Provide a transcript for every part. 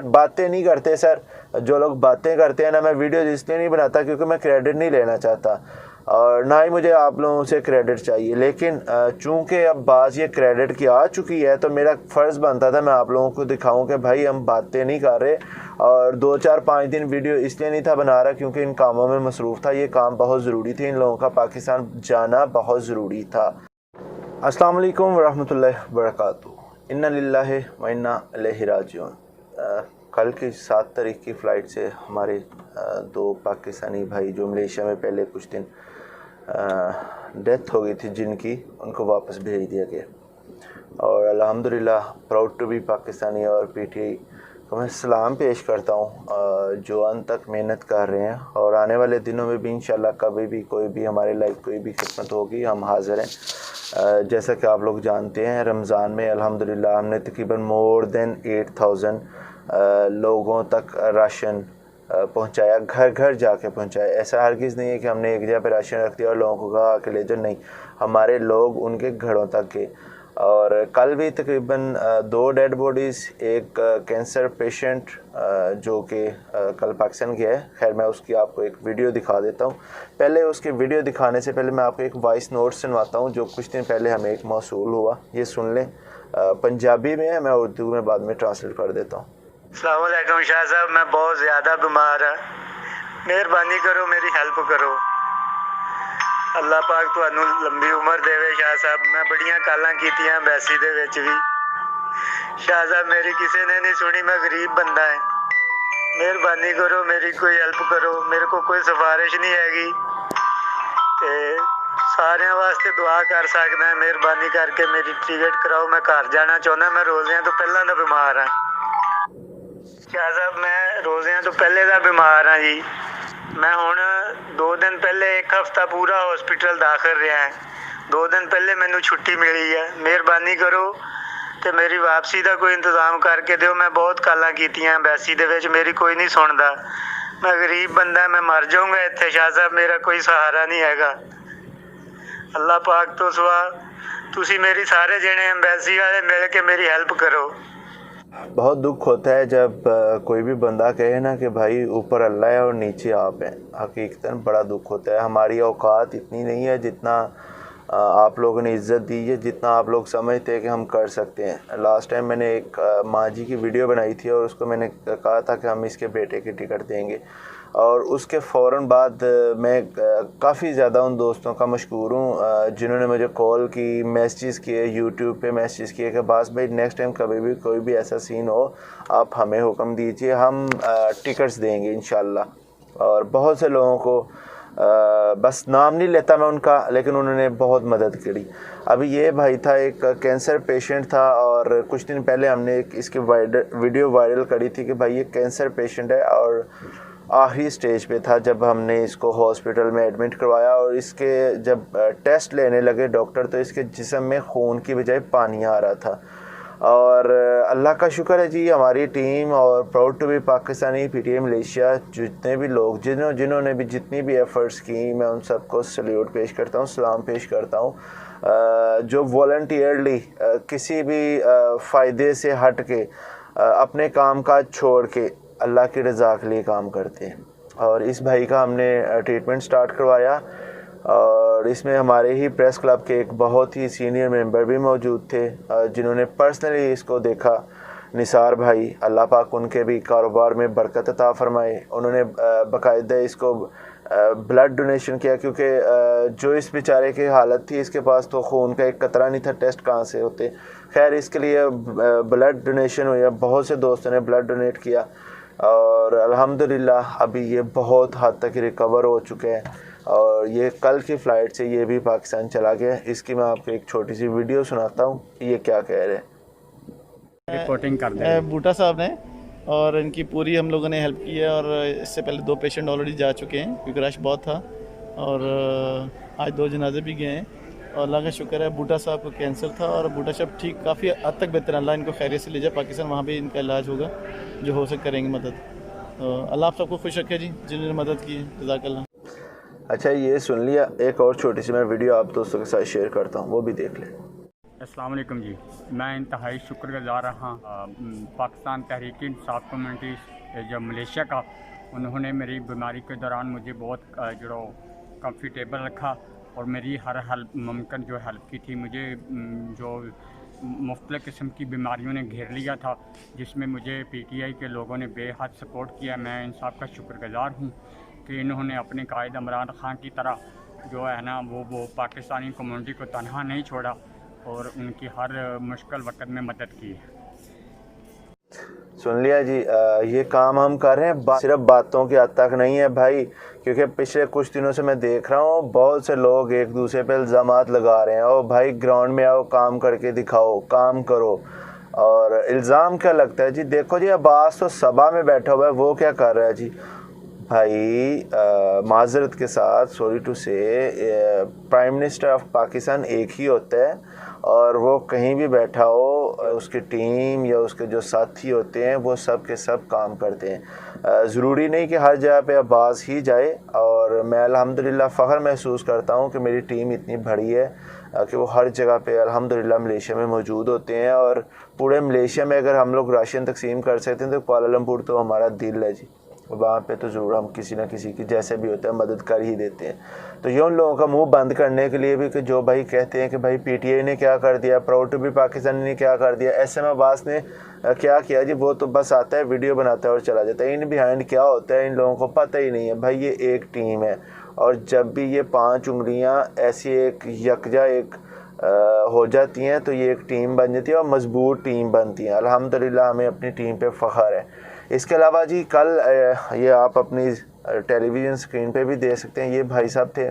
बातें नहीं करते सर, जो लोग बातें करते हैं ना, मैं वीडियो इसलिए नहीं बनाता क्योंकि मैं क्रेडिट नहीं लेना चाहता और ना ही मुझे आप लोगों से क्रेडिट चाहिए, लेकिन चूंकि अब बाज़ ये क्रेडिट की आ चुकी है तो मेरा फ़र्ज़ बनता था मैं आप लोगों को दिखाऊं कि भाई हम बातें नहीं कर रहे। और 2-4-5 दिन वीडियो इसलिए नहीं था बना रहा क्योंकि इन कामों में मसरूफ़ था, ये काम बहुत ज़रूरी थे, इन लोगों का पाकिस्तान जाना बहुत ज़रूरी था। अस्सलाम वालेकुम रहमतुल्लाहि व बरकातुहू। इन्ना लिल्लाहि व इन्ना इलैहि राजिऊन। कल की 7 तारीख की फ़्लाइट से हमारे 2 पाकिस्तानी भाई जो मलेशिया में पहले कुछ दिन डेथ हो गई थी जिनकी, उनको वापस भेज दिया गया और अल्हम्दुलिल्लाह प्राउड टू बी पाकिस्तानी। और पीटीआई को मैं सलाम पेश करता हूँ जो अंत तक मेहनत कर रहे हैं और आने वाले दिनों में भी इंशाल्लाह कभी भी कोई भी हमारे लाइफ कोई भी खिदमत होगी हम हाज़िर हैं। जैसा कि आप लोग जानते हैं रमज़ान में अल्हम्दुलिल्लाह हमने तकरीबन मोर देन 8000 लोगों तक राशन पहुंचाया, घर घर जाके पहुंचाया। ऐसा हरगिज़ नहीं है कि हमने एक जगह पे राशन रख दिया और लोगों को कहा कि ले जाओ, नहीं, हमारे लोग उनके घरों तक गए। और कल भी तकरीबन 2 डेड बॉडीज़, एक कैंसर पेशेंट जो कि कल पाकिस्तान गया है, खैर मैं उसकी आपको एक वीडियो दिखा देता हूँ। पहले उसकी वीडियो दिखाने से पहले मैं आपको एक वॉइस नोट सुनवाता हूँ जो कुछ दिन पहले हमें एक मौसूल हुआ, ये सुन लें। पंजाबी में है, मैं उर्दू में बाद में ट्रांसलेट कर देता हूँ। अस्सलाम वालेकुम शाह साहब, मैं बहुत ज़्यादा बीमार हाँ, मेहरबानी करो मेरी हेल्प करो। अल्लाह पाक तुहानू लंबी उम्र देवे शाह साहब। मैं बड़ियां कालां कीतियां बैसी दे विच भी शाह साहब, मेरी किसी ने नहीं सुनी, मैं गरीब बंदा है, मेहरबानी करो मेरी कोई हेल्प करो। मेरे को कोई सिफारिश नहीं हैगी ते सारे वास्ते दुआ कर सकदा है, मेहरबानी करके मेरी टिकट कराओ, मैं घर जाना चाहुंदा। मैं रोज़ियां तो पहला दा बीमार हाँ शाह साहब, मैं रोज़ियां तो पहले दा बीमार हाँ जी। मैं हुण 2 दिन पहले 1 हफ्ता पूरा हॉस्पिटल दाखिल रहा है, 2 दिन पहले मैनू छुट्टी मिली है। मेहरबानी करो ते मेरी वापसी का कोई इंतज़ाम करके दिओ। मैं बहुत कालां कीतियां बैसी दे विच, मेरी कोई नहीं सुनदा। मैं गरीब बंदा, मैं मर जाऊँगा इत्थे शाह साहब, मेरा कोई सहारा नहीं हैगा। अल्लाह पाक तो सुआ तुसी मेरी सारे जने एम्बेसी वाले मिल के मेरी हेल्प करो। बहुत दुख होता है जब कोई भी बंदा कहे ना कि भाई ऊपर अल्लाह है और नीचे आप हैं, हकीकतन बड़ा दुख होता है। हमारी औकात इतनी नहीं है जितना आप लोगों ने इज़्ज़त दी है, जितना आप लोग समझते हैं कि हम कर सकते हैं। लास्ट टाइम मैंने एक माँ जी की वीडियो बनाई थी और उसको मैंने कहा था कि हम इसके बेटे की टिकट देंगे और उसके फ़ौरन बाद मैं काफ़ी ज़्यादा उन दोस्तों का मशकूर हूँ जिन्होंने मुझे कॉल की, मैसेज किए, यूट्यूब पे मैसेज किए कि बास भाई नेक्स्ट टाइम कभी भी कोई भी ऐसा सीन हो आप हमें हुक्म दीजिए, हम टिकट्स देंगे इंशाल्लाह। और बहुत से लोगों को बस नाम नहीं लेता मैं उनका, लेकिन उन्होंने बहुत मदद करी। अभी ये भाई था, एक कैंसर पेशेंट था और कुछ दिन पहले हमने एक इसकी वीडियो वायरल करी थी कि भाई ये कैंसर पेशेंट है और आखिरी स्टेज पे था जब हमने इसको हॉस्पिटल में एडमिट करवाया। और इसके जब टेस्ट लेने लगे डॉक्टर तो इसके जिस्म में खून की बजाय पानी आ रहा था। और अल्लाह का शुक्र है जी, हमारी टीम और proud to be Pakistani PTI Malaysia जितने भी लोग जिन्होंने भी जितनी भी एफ़र्ट्स की, मैं उन सबको सल्यूट पेश करता हूँ, सलाम पेश करता हूँ। जो वॉलंटियरली किसी भी फ़ायदे से हट के अपने काम काज छोड़ के अल्लाह की रज़ा के लिए काम करते हैं। और इस भाई का हमने ट्रीटमेंट स्टार्ट करवाया और इसमें हमारे ही प्रेस क्लब के एक बहुत ही सीनियर मेंबर भी मौजूद थे जिन्होंने पर्सनली इसको देखा। निसार भाई, अल्लाह पाक उनके भी कारोबार में बरकत अता फरमाए। उन्होंने बाकायदा इसको ब्लड डोनेशन किया क्योंकि जो इस बेचारे की हालत थी, इसके पास तो खून का एक कतरा नहीं था, टेस्ट कहाँ से होते। खैर इसके लिए ब्लड डोनेशन हुआ, बहुत से दोस्तों ने ब्लड डोनेट किया और अल्हम्दुलिल्लाह अभी ये बहुत हद तक रिकवर हो चुके हैं और ये कल की फ़्लाइट से ये भी पाकिस्तान चला गया। इसकी मैं आपको एक छोटी सी वीडियो सुनाता हूँ, ये क्या कह रहे हैं। रिपोर्टिंग कर दे बूटा साहब ने, और इनकी पूरी हम लोगों ने हेल्प की है। और इससे पहले 2 पेशेंट ऑलरेडी जा चुके हैं क्योंकि रश बहुत था और आज 2 जनाजे भी गए हैं। और अल्लाह का शुक्र है, बूटा साहब को कैंसर था और बूटा साहब ठीक काफ़ी हद तक बेहतर। अल्लाह इनको खैरियत से ले जाए पाकिस्तान, वहाँ भी इनका इलाज होगा, जो हो सके करेंगे मदद। तो अल्लाह आप सबको खुश रखे जी जिन्होंने मदद की, जज़ाकल्लाह। अच्छा ये सुन लिया, एक और छोटी सी मैं वीडियो आप दोस्तों के साथ शेयर करता हूँ, वो भी देख लें। السلام علیکم جی، میں انتہائی شکر گزار رہا پاکستان تحریک انصاف کمیونٹی جو ملیشیا کا، انہوں نے میری بیماری کے دوران مجھے بہت کمفرٹیبل رکھا اور میری ہر ممکن جو ہیلپ کی تھی. مجھے جو مختلف قسم کی بیماریوں نے گھیر لیا تھا، جس میں مجھے پی ٹی آئی کے لوگوں نے بے حد سپورٹ کیا. میں ان سب کا شکر گزار ہوں کہ انہوں نے اپنے قائد عمران خان کی طرح جو ہے نا وہ پاکستانی کمیونٹی کو تنہا نہیں چھوڑا اور ان کی ہر مشکل وقت میں مدد کی ہے. سن لیا جی، یہ کام ہم کر رہے ہیں صرف باتوں کی حد تک نہیں ہے بھائی، کیونکہ پچھلے کچھ دنوں سے میں دیکھ رہا ہوں بہت سے لوگ ایک دوسرے پہ الزامات لگا رہے ہیں. او بھائی گراؤنڈ میں آؤ، کام کر کے دکھاؤ، کام کرو. اور الزام کیا لگتا ہے جی؟ دیکھو جی، عباس تو صبا میں بیٹھا ہوا ہے، وہ کیا کر رہا ہے جی؟ بھائی معذرت کے ساتھ، سوری ٹو سے، پرائم منسٹر آف پاکستان ایک ہی ہوتا ہے، اور وہ کہیں بھی بیٹھا ہو اس کی ٹیم یا اس کے جو ساتھی ہوتے ہیں وہ سب کے سب کام کرتے ہیں. ضروری نہیں کہ ہر جگہ پہ عباس ہی جائے، اور میں الحمدللہ فخر محسوس کرتا ہوں کہ میری ٹیم اتنی بڑی ہے کہ وہ ہر جگہ پہ الحمدللہ ملیشیا میں موجود ہوتے ہیں. اور پورے ملیشیا میں اگر ہم لوگ راشن تقسیم کر سکتے ہیں تو کوالالمپور تو ہمارا دل ہے جی، وہاں پہ تو ضرور ہم کسی نہ کسی کی جیسے بھی ہوتا ہے مدد کر ہی دیتے ہیں. تو یہ ان لوگوں کا منہ بند کرنے کے لیے بھی کہ جو بھائی کہتے ہیں کہ بھائی پی ٹی آئی نے کیا کر دیا، پراؤڈ ٹو بی پاکستانی نے کیا کر دیا، ایس ایم عباس نے کیا کیا جی، وہ تو بس آتا ہے ویڈیو بناتا ہے اور چلا جاتا ہے. ان بیہائنڈ کیا ہوتا ہے ان لوگوں کو پتہ ہی نہیں ہے. بھائی یہ ایک ٹیم ہے، اور جب بھی یہ 5 انگلیاں ایسی ایک یکجا ایک ہو جاتی ہیں تو یہ ایک ٹیم بن جاتی ہے اور مضبوط ٹیم بنتی ہیں. الحمدللہ ہمیں اپنی ٹیم پہ فخر ہے. اس کے علاوہ جی کل یہ آپ اپنی ٹیلی ویژن سکرین پہ بھی دیکھ سکتے ہیں، یہ بھائی صاحب تھے،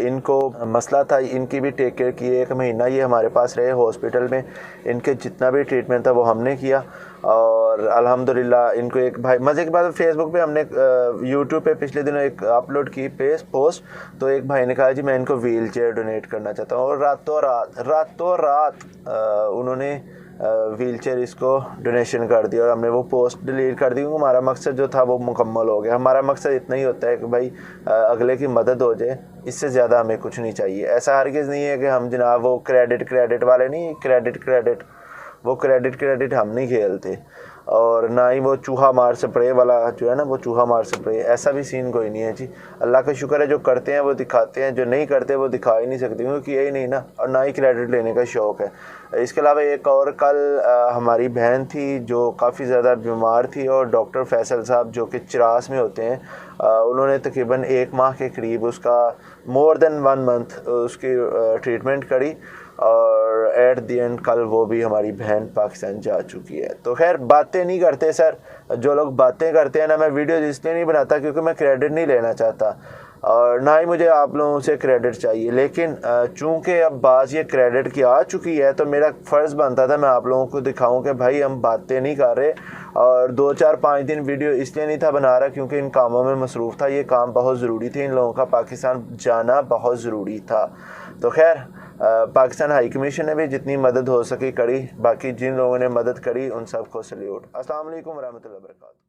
ان کو مسئلہ تھا، ان کی بھی ٹیک کیئر کی. 1 مہینہ یہ ہمارے پاس رہے ہاسپٹل میں، ان کے جتنا بھی ٹریٹمنٹ تھا وہ ہم نے کیا. اور الحمدللہ ان کو ایک بھائی مزے کے بعد فیس بک پہ ہم نے یوٹیوب پہ پچھلے دنوں ایک اپلوڈ کی پوسٹ، تو ایک بھائی نے کہا جی میں ان کو ویل چیئر ڈونیٹ کرنا چاہتا ہوں، اور راتوں رات انہوں نے ویل چیئر اس کو ڈونیشن کر دی، اور ہم نے وہ پوسٹ ڈیلیٹ کر دی کیونکہ ہمارا مقصد جو تھا وہ مکمل ہو گیا. ہمارا مقصد اتنا ہی ہوتا ہے کہ بھائی اگلے کی مدد ہو جائے، اس سے زیادہ ہمیں کچھ نہیں چاہیے. ایسا ہرگز نہیں ہے کہ ہم جناب وہ کریڈٹ والے نہیں، وہ کریڈٹ ہم نہیں کھیلتے، اور نہ ہی وہ چوہا مار سپرے والا جو ہے نا، وہ چوہا مار سپرے، ایسا بھی سین کوئی نہیں ہے جی. اللہ کا شکر ہے جو کرتے ہیں وہ دکھاتے ہیں، جو نہیں کرتے وہ دکھا ہی نہیں سکتے کیونکہ کیا ہی نہیں نا، اور نہ ہی کریڈٹ لینے کا شوق ہے. اس کے علاوہ ایک اور کل ہماری بہن تھی جو کافی زیادہ بیمار تھی، اور ڈاکٹر فیصل صاحب جو کہ چراس میں ہوتے ہیں، انہوں نے تقریباً 1 ماہ کے قریب اس کا مور دین 1 month اس کی ٹریٹمنٹ کری، اور ایٹ دی اینڈ کل وہ بھی ہماری بہن پاکستان جا چکی ہے. تو خیر باتیں نہیں کرتے سر، جو لوگ باتیں کرتے ہیں نا، میں ویڈیوز اس لیے نہیں بناتا کیونکہ میں کریڈٹ نہیں لینا چاہتا، اور نہ ہی مجھے آپ لوگوں سے کریڈٹ چاہیے. لیکن چونکہ اب بعض یہ کریڈٹ کی آ چکی ہے تو میرا فرض بنتا تھا میں آپ لوگوں کو دکھاؤں کہ بھائی ہم باتیں نہیں کر رہے. اور 2-4-5 دن ویڈیو اس لیے نہیں تھا بنا رہا کیونکہ ان کاموں میں مصروف تھا. یہ کام بہت ضروری تھے، ان لوگوں کا پاکستان جانا بہت ضروری تھا. تو خیر پاکستان ہائی کمیشن نے بھی جتنی مدد ہو سکی کری، باقی جن لوگوں نے مدد کری ان سب کو سلیوٹ. السلام علیکم ورحمۃ اللہ وبرکاتہ.